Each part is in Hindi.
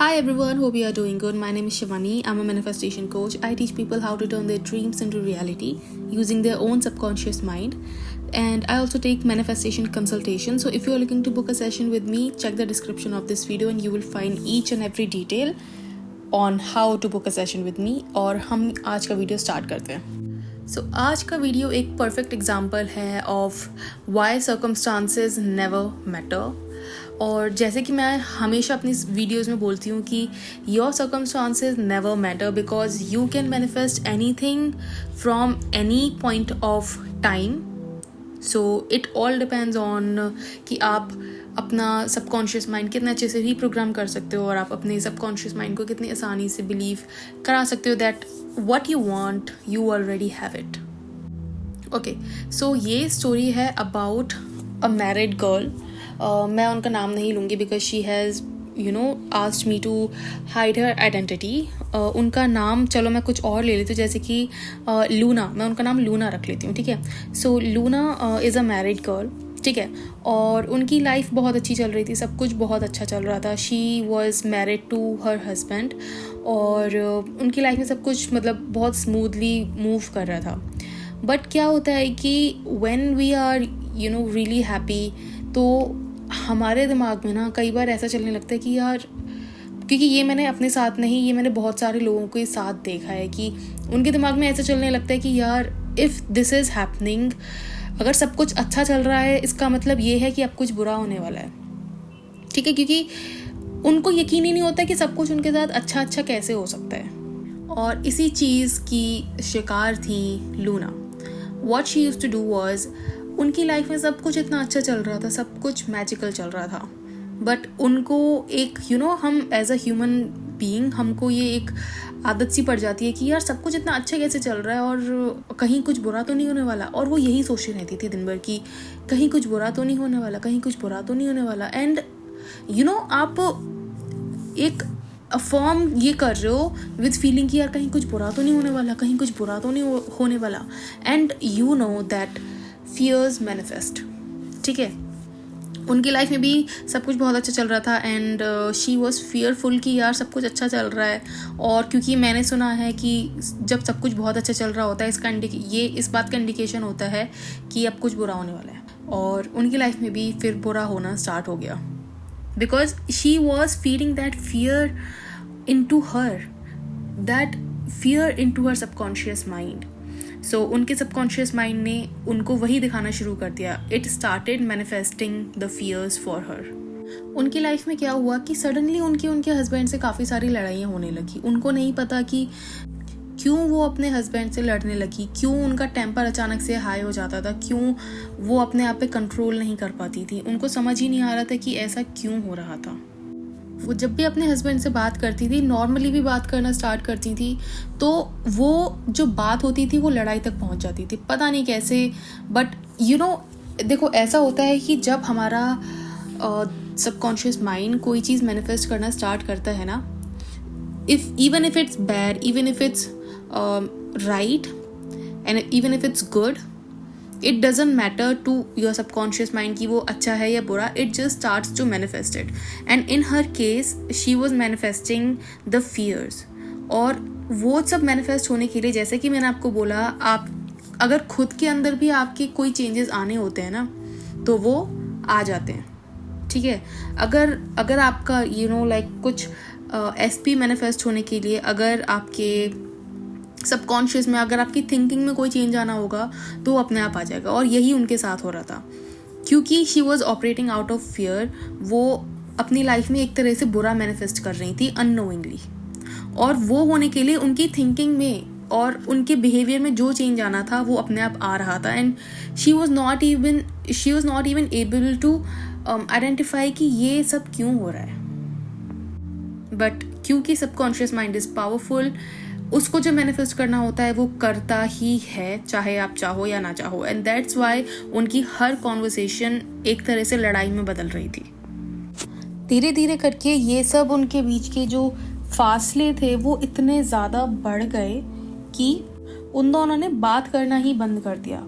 Hi everyone, hope you are doing good. My name is Shivani. I'm a manifestation coach. I teach people how to turn their dreams into reality using their own subconscious mind. And I also take manifestation consultation. So if you are looking to book a session with me, check the description of this video and you will find each and every detail on how to book a session with me. और हम आज का वीडियो स्टार्ट करते हैं. So आज का वीडियो एक परफेक्ट एग्जाम्पल है of why circumstances never matter. और जैसे कि मैं हमेशा अपनी वीडियोस में बोलती हूँ कि your circumstances never matter because you can manifest anything from any point of time. So it all depends on कि आप अपना सबकॉन्शियस माइंड कितने अच्छे से रीप्रोग्राम कर सकते हो और आप अपने सबकॉन्शियस माइंड को कितनी आसानी से बिलीव करा सकते हो that what you want you already have it. Okay, so ये स्टोरी है अबाउट अ मैरिड गर्ल. मैं उनका नाम नहीं लूँगी because she has asked me to hide her identity. उनका नाम चलो मैं कुछ और ले लेती हूँ, जैसे कि लूना. मैं उनका नाम लूना रख लेती हूँ, ठीक है. So Luna is a married girl, ठीक है. और उनकी लाइफ बहुत अच्छी चल रही थी, सब कुछ बहुत अच्छा चल रहा था. She was married to her husband और उनकी लाइफ में सब कुछ मतलब बहुत स्मूथली मूव कर रहा था. बट क्या होता है कि when we are really happy तो हमारे दिमाग में ना कई बार ऐसा चलने लगता है कि यार, क्योंकि ये मैंने अपने साथ नहीं, ये मैंने बहुत सारे लोगों के साथ देखा है कि उनके दिमाग में ऐसा चलने लगता है कि यार इफ़ दिस इज़ हैपनिंग, अगर सब कुछ अच्छा चल रहा है इसका मतलब ये है कि अब कुछ बुरा होने वाला है, ठीक है. क्योंकि उनको यकीन ही नहीं होता कि सब कुछ उनके साथ अच्छा कैसे हो सकता है. और इसी चीज़ की शिकार थी Luna. What she used to do was, उनकी लाइफ में सब कुछ इतना अच्छा चल रहा था, सब कुछ मैजिकल चल रहा था. बट उनको एक हम एज अ ह्यूमन बीइंग हमको ये एक आदत सी पड़ जाती है कि यार सब कुछ इतना अच्छा कैसे चल रहा है और कहीं कुछ बुरा तो नहीं होने वाला. और वो यही सोचती रहती थी दिन भर कि कहीं कुछ बुरा तो नहीं होने वाला, कहीं कुछ बुरा तो नहीं होने वाला. एंड आप एक अफर्म ये कर रहे हो विद फीलिंग कि यार कहीं कुछ बुरा तो नहीं होने वाला, कहीं कुछ बुरा तो नहीं होने वाला. And you know that fears manifest, ठीक है. उनकी लाइफ में भी सब कुछ बहुत अच्छा चल रहा था एंड शी वॉज फियरफुल कि यार सब कुछ अच्छा चल रहा है. और क्योंकि मैंने सुना है कि जब सब कुछ बहुत अच्छा चल रहा होता है ये इस बात का इंडिकेशन होता है कि अब कुछ बुरा होने वाला है. और उनकी लाइफ में भी फिर बुरा होना स्टार्ट हो गया because she was feeling that fear into her subconscious mind. So उनके सबकॉन्शियस माइंड ने उनको वही दिखाना शुरू कर दिया. It started manifesting the fears for her. उनकी लाइफ में क्या हुआ कि सडनली उनके हस्बैंड से काफ़ी सारी लड़ाइयाँ होने लगी. उनको नहीं पता कि क्यों वो अपने हस्बैंड से लड़ने लगी, क्यों उनका टेम्पर अचानक से हाई हो जाता था, क्यों वो अपने आप पे कंट्रोल नहीं कर पाती थी. उनको समझ ही नहीं आ रहा था कि ऐसा क्यों हो रहा था. वो जब भी अपने हस्बैंड से बात करती थी, नॉर्मली भी बात करना स्टार्ट करती थी, तो वो जो बात होती थी वो लड़ाई तक पहुंच जाती थी, पता नहीं कैसे. बट देखो ऐसा होता है कि जब हमारा सबकॉन्शियस माइंड कोई चीज़ मैनिफेस्ट करना स्टार्ट करता है ना, even if it's bad, even if it's right and even if it's good, it doesn't matter to your subconscious mind कि वो अच्छा है या बुरा. It just starts to manifest it. And in her case she was manifesting the fears. और वो सब मैनिफेस्ट होने के लिए, जैसे कि मैंने आपको बोला, आप अगर खुद के अंदर भी आपके कोई चेंजेस आने होते हैं ना तो वो आ जाते हैं, ठीक है. अगर आपका कुछ एसपी मैनिफेस्ट होने के लिए अगर आपके सबकॉन्शियस में, अगर आपकी थिंकिंग में कोई चेंज आना होगा तो अपने आप आ जाएगा. और यही उनके साथ हो रहा था क्योंकि she was operating out of fear. वो अपनी लाइफ में एक तरह से बुरा मैनिफेस्ट कर रही थी अननोइंगली. और वो होने के लिए उनकी थिंकिंग में और उनके बिहेवियर में जो चेंज आना था वो अपने आप आ रहा था. And she was not even able to identify कि ये सब क्यों हो रहा है. बट क्योंकि सबकॉन्शियस माइंड इज पावरफुल, उसको जो मैनिफेस्ट करना होता है वो करता ही है, चाहे आप चाहो या ना चाहो. एंड दैट्स वाई उनकी हर कॉन्वर्सेशन एक तरह से लड़ाई में बदल रही थी. धीरे धीरे करके ये सब उनके बीच के जो फासले थे वो इतने ज़्यादा बढ़ गए कि उन दोनों ने बात करना ही बंद कर दिया.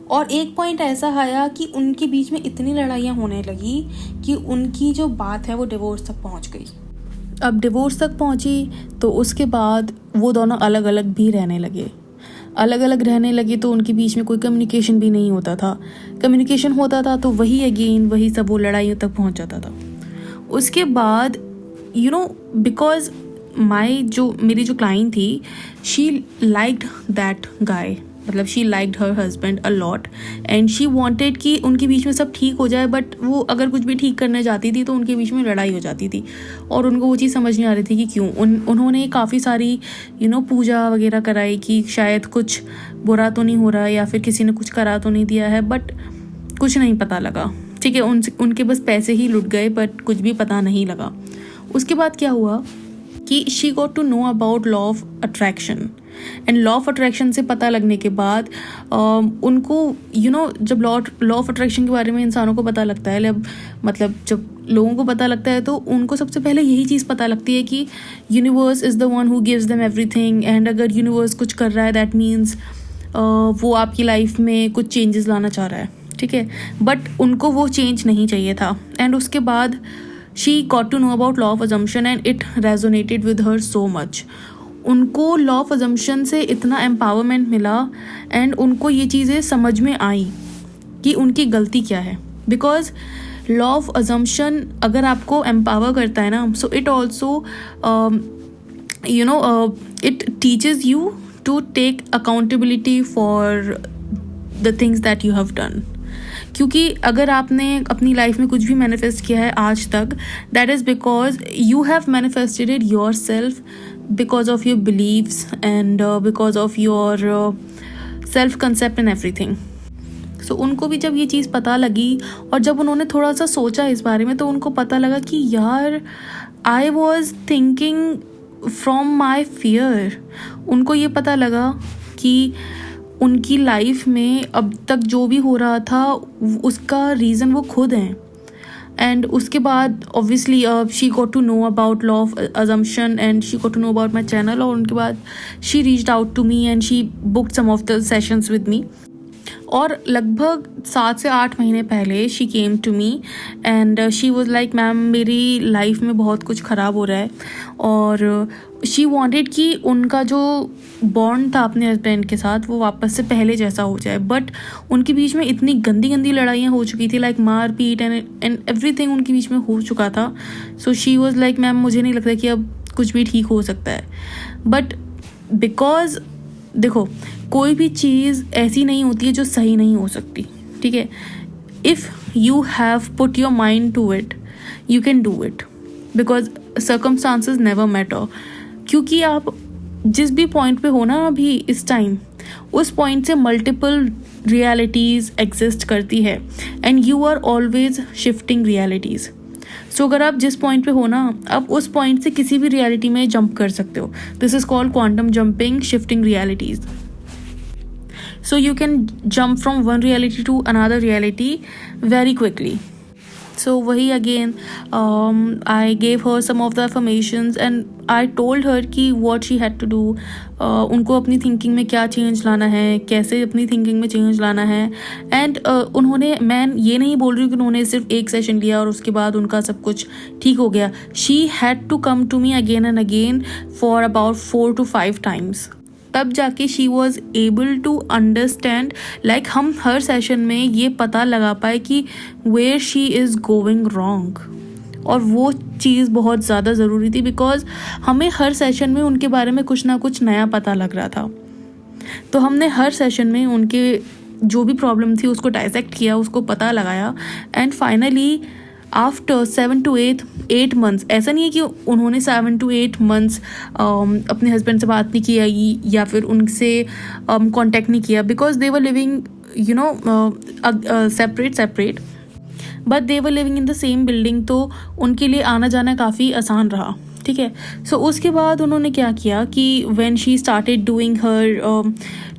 और एक पॉइंट ऐसा आया कि उनके बीच में इतनी लड़ाइयाँ होने लगी कि उनकी जो बात है वो डिवोर्स तक पहुँच गई. अब डिवोर्स तक पहुंची तो उसके बाद वो दोनों अलग अलग भी रहने लगे तो उनके बीच में कोई कम्युनिकेशन भी नहीं होता था। कम्युनिकेशन होता था तो वही सब वो लड़ाइयों तक पहुंच जाता था। उसके बाद बिकॉज मेरी जो क्लाइंट थी, शी लाइक्ड दैट गाय, मतलब she liked her husband a lot and she wanted कि उनके बीच में सब ठीक हो जाए, बट वो अगर कुछ भी ठीक करने जाती थी तो उनके बीच में लड़ाई हो जाती थी और उनको वो चीज़ समझ नहीं आ रही थी कि क्यों। उन्होंने काफ़ी सारी पूजा वगैरह कराई कि शायद कुछ बुरा तो नहीं हो रहा या फिर किसी ने कुछ करा तो नहीं दिया है, बट कुछ नहीं पता लगा। ठीक है, उनके बस पैसे ही लुट गए, बट कुछ भी पता नहीं लगा। उसके बाद क्या हुआ कि she got to know about law of attraction and law of attraction से पता लगने के बाद उनको जब लॉ ऑफ अट्रैक्शन के बारे में इंसानों को पता लगता है, मतलब जब लोगों को पता लगता है तो उनको सबसे पहले यही चीज़ पता लगती है कि universe is the one who gives them everything, and अगर यूनिवर्स कुछ कर रहा है दैट मीन्स वो आपकी लाइफ में कुछ चेंजेस लाना चाह रहा है। ठीक है, बट उनको वो चेंज नहीं चाहिए था। एंड उसके बाद she got to know about law of assumption and it resonated with her so much. उनको लॉ ऑफ अजम्पशन से इतना एम्पावरमेंट मिला एंड उनको ये चीज़ें समझ में आई कि उनकी गलती क्या है। बिकॉज लॉ ऑफ अजम्पशन अगर आपको एम्पावर करता है ना, so it also it teaches you to take accountability for the things that you have done. क्योंकि अगर आपने अपनी लाइफ में कुछ भी मैनिफेस्ट किया है आज तक, that is because you have manifested it yourself, because of your beliefs and because of your self concept and everything. So उनको भी जब ये चीज़ पता लगी और जब उन्होंने थोड़ा सा सोचा इस बारे में, तो उनको पता लगा कि यार I was thinking from my fear. उनको ये पता लगा कि उनकी लाइफ में अब तक जो भी हो रहा था उसका रीज़न वो खुद हैं। एंड उसके बाद obviously she got to know about law of assumption and she got to know about my channel, और उनके बाद she reached out to me and she booked some of the sessions with me. और लगभग 7 से 8 महीने पहले she came to me and she was like, ma'am मेरी लाइफ में बहुत कुछ ख़राब हो रहा है, और शी वांटेड कि उनका जो बॉन्ड था अपने हस्बैंड के साथ वो वापस से पहले जैसा हो जाए। बट उनके बीच में इतनी गंदी गंदी लड़ाइयाँ हो चुकी थी, लाइक मार पीट एंड एवरीथिंग उनके बीच में हो चुका था। So she was like, ma'am मुझे नहीं लगता कि अब कुछ भी ठीक हो सकता है। बट बिकॉज देखो, कोई भी चीज़ ऐसी नहीं होती है जो सही नहीं हो सकती। ठीक है, if you have put your mind to it you can do it, because circumstances never matter. क्योंकि आप जिस भी पॉइंट पे हो ना अभी इस टाइम, उस पॉइंट से मल्टीपल रियलिटीज़ एग्जिस्ट करती है and you are always shifting realities. So अगर आप जिस पॉइंट पे हो ना, आप उस पॉइंट से किसी भी रियलिटी में जंप कर सकते हो। This is called quantum jumping, shifting realities. So you can jump from one reality to another reality very quickly. So वही again I gave her some of the affirmations and I told her कि what she had to do, उनको अपनी थिंकिंग में क्या चेंज लाना है, कैसे अपनी थिंकिंग में चेंज लाना है। एंड उन्होंने, मैं ये नहीं बोल रही हूँ कि उन्होंने सिर्फ एक सेशन लिया और उसके बाद उनका सब कुछ ठीक हो गया। She had to come to me again and again for about 4 to 5 times, तब जाके she was able to understand. Like हम हर सेशन में ये पता लगा पाए कि where she is going wrong, और वो चीज़ बहुत ज़्यादा ज़रूरी थी बिकॉज हमें हर सेशन में उनके बारे में कुछ ना कुछ नया पता लग रहा था। तो हमने हर सेशन में उनके जो भी प्रॉब्लम थी उसको डाइसेक्ट किया, उसको पता लगाया, and finally after 7 to 8 months, ऐसा नहीं है कि उन्होंने 7 to 8 months अपने हस्बैंड से बात नहीं किया या फिर उनसे कांटेक्ट नहीं किया, because they were living separate but they were living in the same building, तो उनके लिए आना जाना काफ़ी आसान रहा। ठीक है, सो उसके बाद उन्होंने क्या किया कि when she started doing her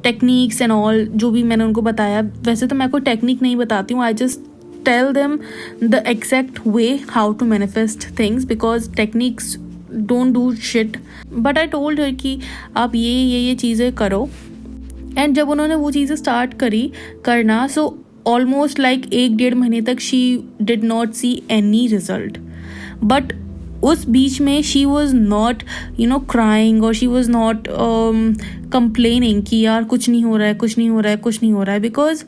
techniques and all, जो भी मैंने उनको बताया, वैसे तो मैं कोई टेक्निक नहीं बताती हूँ, I just tell them the exact way how to manifest things because techniques don't do shit, but I told her कि आप ये चीज़ें करो। एंड जब उन्होंने वो चीज़ें स्टार्ट करी करना, सो ऑलमोस्ट लाइक 1-1.5 महीने तक she did not see any result, but उस बीच में शी वॉज नॉट क्राइंग और शी वॉज नॉट कंप्लेनिंग कि यार कुछ नहीं हो रहा है, कुछ नहीं हो रहा है, कुछ नहीं हो रहा है, because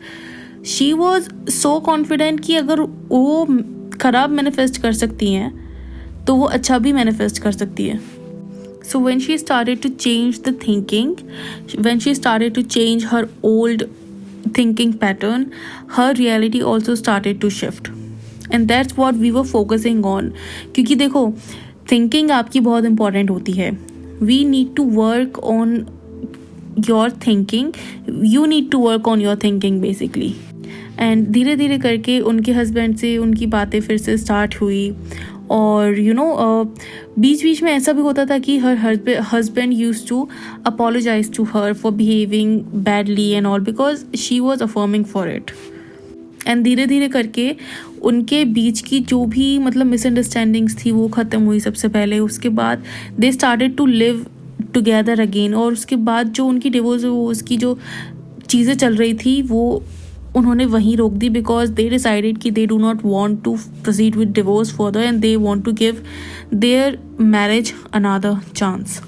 she was so confident कि अगर वो खराब मैनिफेस्ट कर सकती हैं तो वो अच्छा भी मैनिफेस्ट कर सकती है. So when she started to change the thinking, when she started to change her old thinking pattern, her reality also started to shift. And that's what we were focusing on. क्योंकि देखो thinking आपकी बहुत important होती है. We need to work on your thinking. You need to work on your thinking basically. And धीरे धीरे करके उनके हस्बैंड से उनकी बातें फिर से स्टार्ट हुई. और बीच बीच में ऐसा भी होता था कि her husband used to apologize to her for behaving badly and all because she was affirming for it. And धीरे धीरे करके उनके बीच की जो भी मतलब मिसअंडरस्टैंडिंग्स थी वो ख़त्म हुई सबसे पहले. उसके बाद they started to live together again. और उसके बाद जो उनकी डिवोर्स उसकी जो चीज़ें चल रही थी वो उन्होंने वहीं रोक दी बिकॉज दे डिसाइडेड कि they do not want to proceed with divorce further and they want to give their marriage another chance.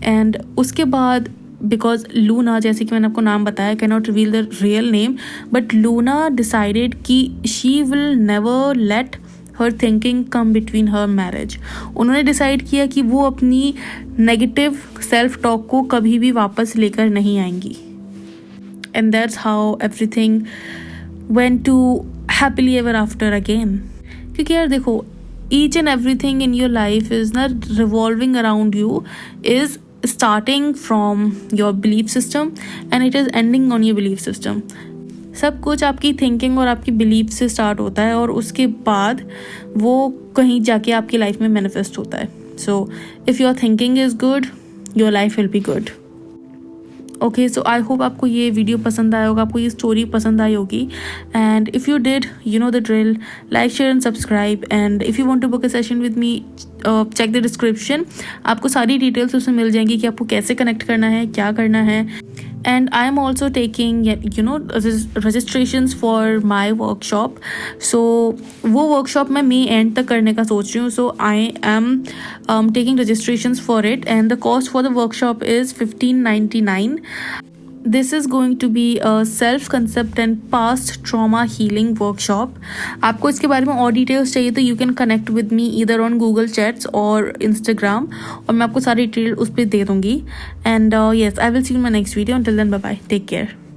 And उसके बाद बिकॉज लूना, जैसे कि मैंने आपको नाम बताया, can not reveal the real name, but Luna decided कि she will never let her thinking come between her marriage. उन्होंने डिसाइड किया कि वो अपनी नेगेटिव सेल्फ टॉक को कभी भी वापस लेकर नहीं आएंगी. And that's how everything went to happily ever after again. क्योंकि यार देखो each and everything in your life is not revolving around you, is starting from your belief system and it is ending on your belief system. सब कुछ आपकी थिंकिंग और आपकी बिलीफ से स्टार्ट होता है और उसके बाद वो कहीं जाके आपकी लाइफ में मैनिफेस्ट होता है. So if your thinking is good, your life will be good. Okay, so I hope आपको ये वीडियो पसंद आया होगा, आपको ये स्टोरी पसंद आई होगी. And if you did, you know the drill, like share and subscribe. And if you want to book a session with me, check the description. आपको सारी डिटेल्स उसमें मिल जाएंगी कि आपको कैसे कनेक्ट करना है, क्या करना है. And I am also taking registrations for my workshop. So वो workshop मैं May end तक करने का सोच रही हूँ. So I am taking registrations for it and the cost for the workshop is $15.99. This is going to be a self-concept and past trauma healing workshop. आपको इसके बारे में और डिटेल्स चाहिए तो you can connect with me either on Google Chats और Instagram और मैं आपको सारी डिटेल उस पर दे दूँगी. And yes, I will see you in my next video. Until then, bye bye. Take care.